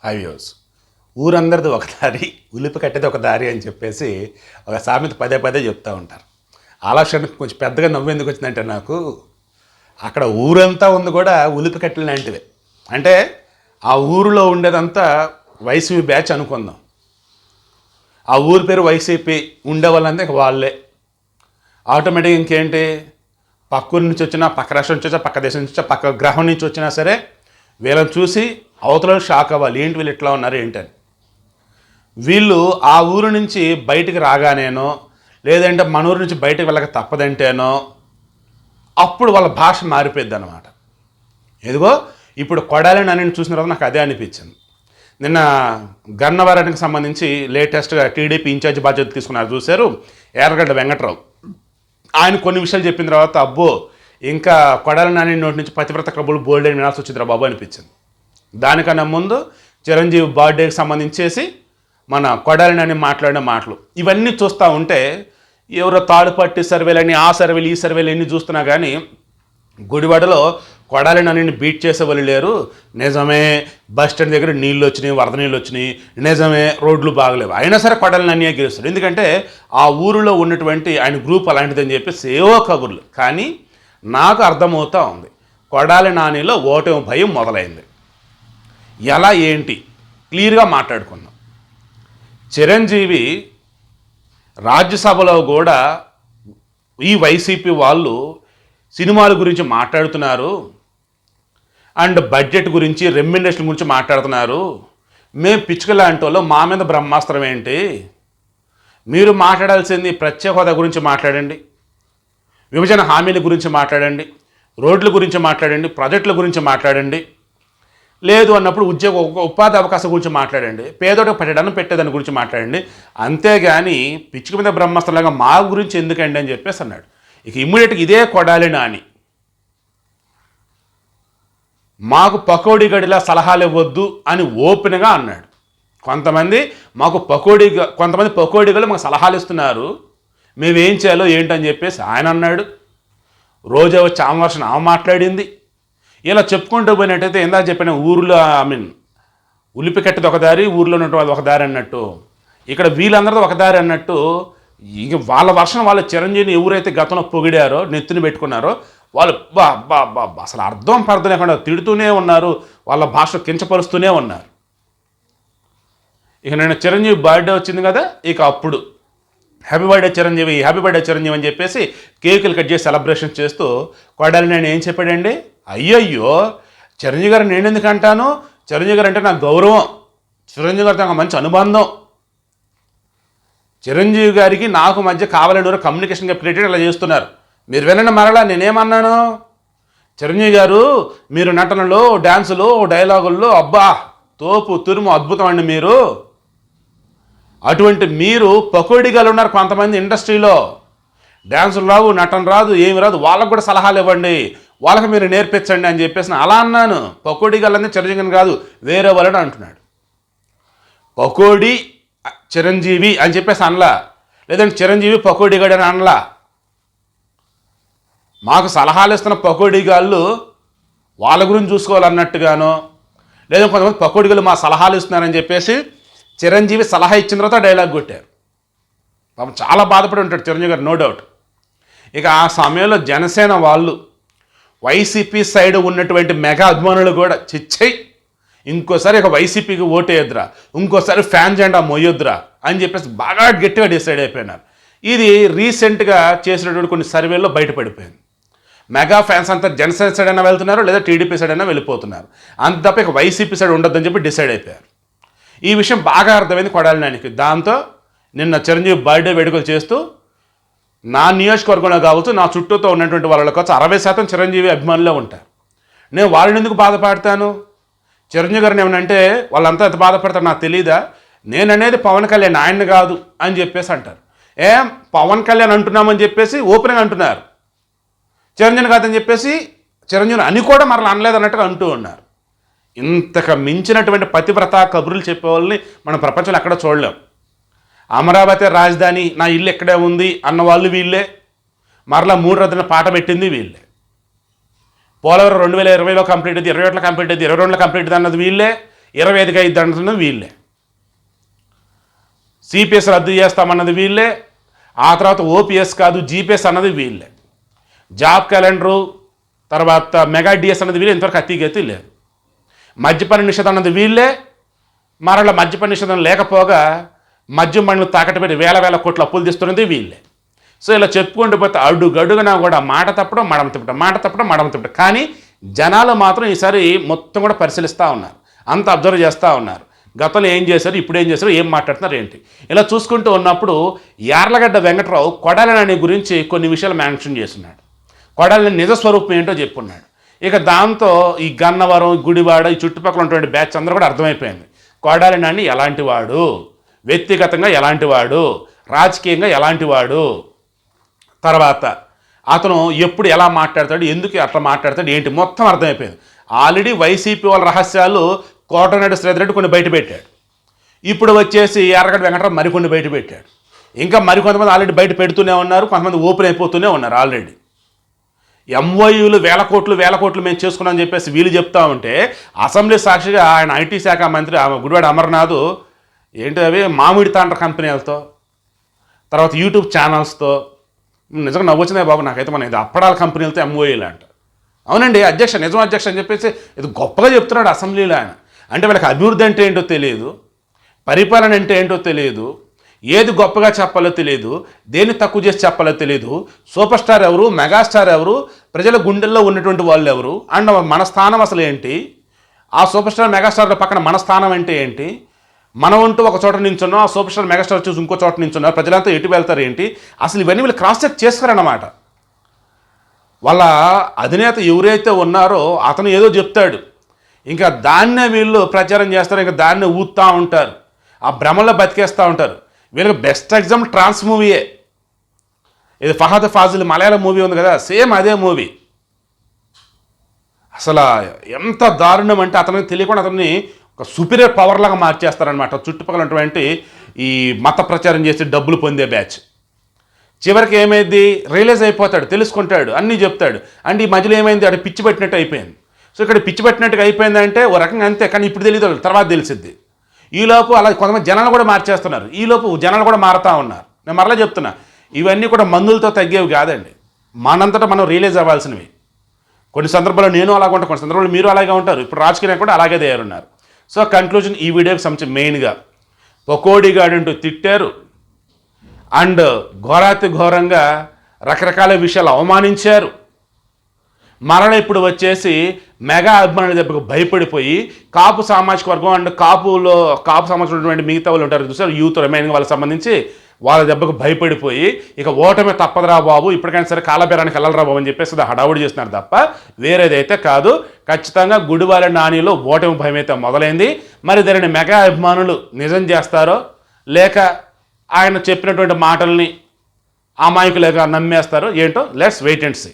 Highways ఊరందరిది ఒక దారి, ఉలిపి కట్టేది ఒక దారి అని చెప్పేసి ఒక సామెత పదే పదే చెప్తూ ఉంటారు. ఆలోచనకు కొంచెం పెద్దగా నవ్వు ఎందుకు వచ్చిందంటే నాకు, అక్కడ ఊరంతా ఉంది కూడా ఉలిపి కట్టెలు లాంటివే. అంటే ఆ ఊరిలో ఉండేదంతా వైసీపీ బ్యాచ్ అనుకుందాం. ఆ ఊరి పేరు వైసీపీ, ఉండే వాళ్ళంతా ఇక వాళ్ళే. ఆటోమేటిక్గా ఇంకేంటి, పక్క ఊరి నుంచి వచ్చినా, పక్క రాష్ట్రం నుంచి వచ్చా, పక్క దేశం నుంచి వచ్చా, పక్క గ్రహం నుంచి వచ్చినా సరే వీళ్ళని చూసి అవతల షాక్ అవ్వాలి, ఏంటి వీళ్ళు ఇట్లా ఉన్నారు ఏంటని. వీళ్ళు ఆ ఊరు నుంచి బయటికి రాగానేనో, లేదంటే మన ఊరు నుంచి బయటకు వెళ్ళక తప్పదంటేనో అప్పుడు వాళ్ళ భాష మారిపోద్ది అనమాట. ఎదుగో ఇప్పుడు కొడాలి నాని చూసిన తర్వాత నాకు అదే అనిపించింది. నిన్న గన్నవరానికి సంబంధించి లేటెస్ట్గా టీడీపీ ఇన్ఛార్జ్ బాధ్యత తీసుకున్నారు చూశారు, ఎర్రగడ్డ వెంకట్రావు. ఆయన కొన్ని విషయాలు చెప్పిన తర్వాత అబ్బో ఇంకా కొడాలి నాని నోటి నుంచి పతివ్రత కబులు బోల్డ్ అని వినాల్సి వచ్చిందిరా బాబు అనిపించింది. దానికన్నా ముందు చిరంజీవి బర్త్డేకి సంబంధించేసి మన కొడాలి నాని మాట్లాడిన మాటలు ఇవన్నీ చూస్తూ ఉంటే ఎవరో తాడుపట్టి సర్వేలని, ఆ సర్వేలు ఈ సర్వేలు ఎన్ని చూస్తున్నా కానీ గుడివాడలో కొడాలి నానిని బీట్ చేసే వాళ్ళు లేరు. నిజమే, బస్ స్టాండ్ దగ్గర నీళ్ళు వచ్చినాయి, వరద నీళ్ళు వచ్చినాయి, నిజమే రోడ్లు బాగలేవు, అయినా సరే కొడాలి నానియే గెలుస్తాడు. ఎందుకంటే ఆ ఊరిలో ఉన్నటువంటి ఆయన గ్రూప్ అలాంటిదని చెప్పేసి ఏవో కబుర్లు. కానీ నాకు అర్థమవుతూ ఉంది, కొడాలి నానిలో ఓటమి భయం మొదలైంది. ఎలా ఏంటి క్లియర్గా మాట్లాడుకుందాం. చిరంజీవి రాజ్యసభలో కూడా ఈ వైసీపీ వాళ్ళు సినిమాల గురించి మాట్లాడుతున్నారు, అండ్ బడ్జెట్ గురించి, రెమ్యునరేషన్ గురించి మాట్లాడుతున్నారు. మేము పిచ్చుకలాంటి వాళ్ళు, మా మీద బ్రహ్మాస్త్రం ఏంటి? మీరు మాట్లాడాల్సింది ప్రత్యేక హోదా గురించి మాట్లాడండి, విభజన హామీల గురించి మాట్లాడండి, రోడ్ల గురించి మాట్లాడండి, ప్రాజెక్టుల గురించి మాట్లాడండి. లేదు అన్నప్పుడు ఉపాధి అవకాశం గురించి మాట్లాడండి, పేదోడికి పెట్టడానికి పెట్టేదాని గురించి మాట్లాడండి. అంతేగాని పిచ్చుక మీద బ్రహ్మాస్త్రంలాగా మా గురించి ఎందుకండి అని చెప్పేసి అన్నాడు. ఇక ఇమ్మీడియట్గా ఇదే కొడాలి నాని మాకు పకోడీ గడిలా సలహాలు ఇవ్వద్దు అని ఓపెన్గా అన్నాడు. కొంతమంది పకోడీగలు మాకు సలహాలు ఇస్తున్నారు, మేమేం చేయాలో ఏంటని చెప్పేసి ఆయన అన్నాడు. రోజా వచ్చి ఆమె వర్షం ఆమె మాట్లాడింది. ఇలా చెప్పుకుంటూ పోయినట్టయితే ఇందాక చెప్పిన ఊరిలో ఉలిపి కట్టేది ఒక దారి, ఊరిలో ఉన్నటువంటి ఒక దారి అన్నట్టు, ఇక్కడ వీళ్ళందరిది ఒక దారి అన్నట్టు. ఇంక వాళ్ళ వర్షం వాళ్ళ చిరంజీవిని ఎవరైతే గతంలో పొగిడారో, నెత్తిని పెట్టుకున్నారో వాళ్ళు అసలు అర్థం పర్థం లేకుండా తిడుతూనే ఉన్నారు, వాళ్ళ భాష కించపరుస్తూనే ఉన్నారు. ఇక నేను చిరంజీవి బర్త్డే వచ్చింది కదా, ఇక అప్పుడు happy birthday Chiranjeevi, happy birthday Chiranjeevi అని చెప్పేసి కేకులు కట్ చేసి సెలబ్రేషన్ చేస్తూ కొడాలి నేను ఏం చెప్పాడండి, అయ్యయ్యో చిరంజీవి గారు నేను ఎందుకు అంటాను, చిరంజీవి గారు అంటే నాకు గౌరవం, చిరంజీవి గారితో నాకు మంచి అనుబంధం, చిరంజీవి గారికి నాకు మధ్య కావాలని కమ్యూనికేషన్గా క్రియేటెడ్ ఇలా చేస్తున్నారు. మీరు వినండి మరలా నేనేమన్నాను, చిరంజీవి గారు మీరు నటనలో, డ్యాన్సులో, డైలాగుల్లో అబ్బా తోపు తురుము అద్భుతం అండి మీరు. అటువంటి మీరు పకోడీగాలు ఉన్నారు కొంతమంది ఇండస్ట్రీలో, డ్యాన్సులు రావు, నటన రాదు, ఏమి రాదు, వాళ్ళకు కూడా సలహాలు ఇవ్వండి, వాళ్ళకి మీరు నేర్పించండి అని చెప్పేసి అలా అన్నాను. పకోడీగాళ్ళని చిరంజీవిని కాదు వేరే వాళ్ళని అంటున్నాడు. పకోడీ చిరంజీవి అని చెప్పేసి అనలా, లేదంటే చిరంజీవి పకోడీగాడు అని అనలా. మాకు సలహాలు ఇస్తున్న పకోడీగాళ్ళు వాళ్ళ గురించి చూసుకోవాలన్నట్టుగానో, లేదా కొంతమంది పకోడీగాళ్ళు మా సలహాలు ఇస్తున్నారని చెప్పేసి చిరంజీవి సలహా ఇచ్చిన తర్వాత డైలాగ్ కొట్టారు. పాపం చాలా బాధపడి ఉంటాడు చిరంజీవి గారు, నో డౌట్. ఇక ఆ సమయంలో జనసేన వాళ్ళు, వైసీపీ సైడ్ ఉన్నటువంటి మెగా అభిమానులు కూడా చిచ్చై ఇంకోసారి ఇక వైసీపీకి ఓటేయద్దురా, ఇంకోసారి ఫ్యాన్ జెండా మోయొద్దురా అని చెప్పేసి బాగా గట్టిగా డిసైడ్ అయిపోయినారు. ఇది రీసెంట్గా చేసినటువంటి కొన్ని సర్వేల్లో బయటపడిపోయింది. మెగా ఫ్యాన్స్ అంతా జనసేన సైడ్ అయినా వెళ్తున్నారు, లేదా టీడీపీ సైడ్ అయినా వెళ్ళిపోతున్నారు, అంత తప్ప ఇక వైసీపీ సైడ్ ఉండొద్దని చెప్పి డిసైడ్ అయిపోయారు. ఈ విషయం బాగా అర్థమైంది కొడాలి నానికి. దాంతో నిన్న చిరంజీవి బర్త్డే వేడుకలు చేస్తూ నా నియోజకవర్గంలో కావచ్చు, నా చుట్టూతో ఉన్నటువంటి వాళ్ళలో కావచ్చు 60% చిరంజీవి అభిమానులే ఉంటారు. నేను వాళ్ళని ఎందుకు బాధపడతాను? చిరంజీవి గారిని ఏమనంటే వాళ్ళంతా ఎంత బాధపడతారు నాకు తెలీదా, నేను అనేది పవన్ కళ్యాణ్ ఆయన్ని కాదు అని చెప్పేసి అంటారు. పవన్ కళ్యాణ్ అంటున్నామని చెప్పేసి ఓపెన్గా అంటున్నారు, చిరంజీవి కాదని చెప్పేసి చిరంజీవి అని కూడా మరలా అనలేదు అన్నట్టుగా అంటూ ఉన్నారు. ఇంతకు మించినటువంటి పతివ్రత కబుర్లు చెప్పేవాళ్ళని మనం ప్రపంచంలో ఎక్కడ చూడలేం. అమరావతి రాజధాని, నా ఇల్లు ఎక్కడే ఉంది అన్న వాళ్ళు వీళ్ళే, మరలా 3 రద్దున పాట పెట్టింది వీళ్ళే, పోలవరం 2020లో కంప్లీట్ అయింది, 21లో కంప్లీట్ అయింది, 22లో కంప్లీట్ అన్నది వీళ్ళే. 25కి 5 అంటున్నది వీళ్ళే, సిపిఎస్ రద్దు చేస్తామన్నది వీళ్ళే, ఆ తర్వాత ఓపీఎస్ కాదు జీపీఎస్ అన్నది వీళ్ళే, జాబ్ క్యాలెండరు తర్వాత మెగా డిఎస్ అన్నది వీళ్ళే, ఇంతవరకు అతిగతి లేదు, మద్యపాన నిషేధం అన్నది వీళ్ళే, మరలా మద్యపాన నిషేధం లేకపోగా మద్యం బండ్లు తాకట్టు పెట్టి వేల కోట్ల అప్పులు తీస్తున్నది వీళ్ళే. సో ఇలా చెప్పుకుంటూ పోతే అడుగడుగునా కూడా మాట తప్పడం మడమ తిప్పడం, మాట తప్పడం మడమ తిప్పడం. కానీ జనాలు మాత్రం ఈసారి మొత్తం కూడా పరిశీలిస్తూ ఉన్నారు, అంత అబ్జర్వ్ చేస్తూ ఉన్నారు. గతంలో ఏం చేశారు, ఇప్పుడు ఏం చేశారు, ఏం మాట్లాడుతున్నారు ఏంటి. ఇలా చూసుకుంటూ ఉన్నప్పుడు యార్లగడ్డ వెంకట్రావు కొడాలి నాని గురించి కొన్ని విషయాలు మెన్షన్ చేస్తున్నాడు. కొడాలి నిజ స్వరూపం ఏంటో చెప్పున్నాడు. ఇక దాంతో ఈ గన్నవరం, గుడివాడ, ఈ చుట్టుపక్కల ఉన్నటువంటి బ్యాచ్ అందరూ కూడా అర్థమైపోయింది కొడాలి నాని ఎలాంటి వాడు, వ్యక్తిగతంగా ఎలాంటి వాడు, రాజకీయంగా ఎలాంటి వాడు, తర్వాత అతను ఎప్పుడు ఎలా మాట్లాడతాడు, ఎందుకు అట్లా మాట్లాడతాడు ఏంటి మొత్తం అర్థమైపోయింది. ఆల్రెడీ వైసీపీ వాళ్ళ రహస్యాలు కోటనాయుడు శ్రీధర్ రెడ్డి కొన్ని బయట పెట్టాడు, ఇప్పుడు వచ్చేసి యార్లగడ్డ వెంకటరావు మరికొన్ని బయట పెట్టాడు, ఇంకా మరికొంతమంది ఆల్రెడీ బయట పెడుతూనే ఉన్నారు, కొంతమంది ఓపెన్ అయిపోతూనే ఉన్నారు. ఆల్రెడీ ఎంఓయూలు వేల కోట్లు మేము చేసుకున్నామని చెప్పేసి వీళ్ళు చెప్తా ఉంటే అసెంబ్లీ సాక్షిగా ఆయన ఐటీ శాఖ మంత్రి గుడివాడ అమర్నాథ్ ఏంటి అవి మామిడి తాండ్ర కంపెనీలతో తర్వాత యూట్యూబ్ ఛానల్స్తో, నిజంగా నవ్వొచ్చిందే బాబు నాకైతే, మన ఇది అప్పడాల కంపెనీలతో ఎంఓఏలు అంట. అవునండి అధ్యక్ష, నిజం అధ్యక్ష అని చెప్పేసి ఇది గొప్పగా చెప్తున్నాడు అసెంబ్లీలో ఆయన. అంటే వీళ్ళకి అభివృద్ధి అంటే ఏంటో తెలియదు, పరిపాలన అంటే ఏంటో తెలియదు, ఏది గొప్పగా చెప్పాలో తెలియదు, దేన్ని తక్కువ చేసి చెప్పాలో తెలియదు, సూపర్ స్టార్ ఎవరు, మెగాస్టార్ ఎవరు, ప్రజల గుండెల్లో ఉన్నటువంటి వాళ్ళు ఎవరు, అండ్ మన స్థానం అసలు ఏంటి, ఆ సూపర్ స్టార్ మెగాస్టార్ పక్కన మన స్థానం అంటే ఏంటి, మనం ఉంటూ ఒక చోట నించున్నాం, ఆ సూపర్ స్టార్ మెగాస్టార్ చూసి ఇంకో చోట నించున్నారు, ప్రజలంతా ఎటు వెళ్తారు ఏంటి, అసలు ఇవన్నీ వీళ్ళు క్రాస్ చెక్ చేస్తారన్నమాట. వాళ్ళ అధినేత ఎవరైతే ఉన్నారో అతను ఏదో చెప్తాడు, ఇంకా దాన్నే వీళ్ళు ప్రచారం చేస్తారు, ఇంకా దాన్నే ఊదుతూ ఉంటారు, ఆ భ్రమలో బతికేస్తూ ఉంటారు. వీళ్ళకి బెస్ట్ ఎగ్జాంపుల్ ట్రాన్స్ మూవీయే. ఇది ఫహద్ ఫాజిల్ మలయాళం మూవీ ఉంది కదా, సేమ్ అదే మూవీ. అసలు ఎంత దారుణం అంటే అతనికి తెలియకుండా అతన్ని ఒక సుపీరియర్ పవర్ లాగా మార్చేస్తారనమాట చుట్టుపక్కల ఉన్నటువంటి ఈ మత ప్రచారం చేసి డబ్బులు పొందే బ్యాచ్. చివరికి ఏమైంది, రియలైజ్ అయిపోతాడు, తెలుసుకుంటాడు, అన్నీ చెప్తాడు. అంటే ఈ మధ్యలో ఏమైంది, అక్కడ పిచ్చి పెట్టినట్టు అయిపోయింది. సో ఇక్కడ పిచ్చి పెట్టినట్టుగా అయిపోయిందంటే ఓ రకంగా అంతే, కానీ ఇప్పుడు తెలియదు, తర్వాత తెలిసిద్ది. ఈలోపు అలా కొంతమంది జనాలు కూడా మార్చేస్తున్నారు, ఈలోపు జనాలు కూడా మారుతూ ఉన్నారు. నేను మరలా చెప్తున్నా, ఇవన్నీ కూడా మందులతో తగ్గేవి కాదండి, మనంతటా మనం రియలైజ్ అవ్వాల్సినవి. కొన్ని సందర్భాల్లో నేను అలాగ ఉంటాను, కొన్ని సందర్భాల్లో మీరు అలాగే ఉంటారు, ఇప్పుడు రాజకీయ కూడా అలాగే తయారున్నారు. సో కంక్లూజన్ ఈ వీడియోకి సంబంధించి మెయిన్గా పకోడీ గాడంటూ తిట్టారు, అండ్ ఘోరాతి ఘోరంగా రకరకాల విషయాలు అవమానించారు. మరణ ఇప్పుడు వచ్చేసి మెగా అభిమానుల దెబ్బకు భయపడిపోయి కాపు సామాజిక వర్గం అండ్ కాపు సామాజిక ఉన్నటువంటి మిగతా వాళ్ళు ఉంటారు చూసారు, యూత్ రిమైనింగ్ వాళ్ళకి సంబంధించి వాళ్ళ దెబ్బకు భయపడిపోయి ఇక ఓటమి తప్పదురా బాబు, ఇప్పటికైనా సరే కాలబేరానికి వెళ్ళరా బాబు అని చెప్పేసి హడావుడి చేస్తున్నారు తప్ప వేరేదైతే కాదు. ఖచ్చితంగా గుడివాడ నానిలో ఓటమి భయం అయితే మొదలైంది. మరి దానిని మెగా అభిమానులు నిజం చేస్తారో లేక ఆయన చెప్పినటువంటి మాటల్ని అమాయకులుగా నమ్మేస్తారో ఏంటో, లెట్స్ వెయిట్ అండ్ సీ.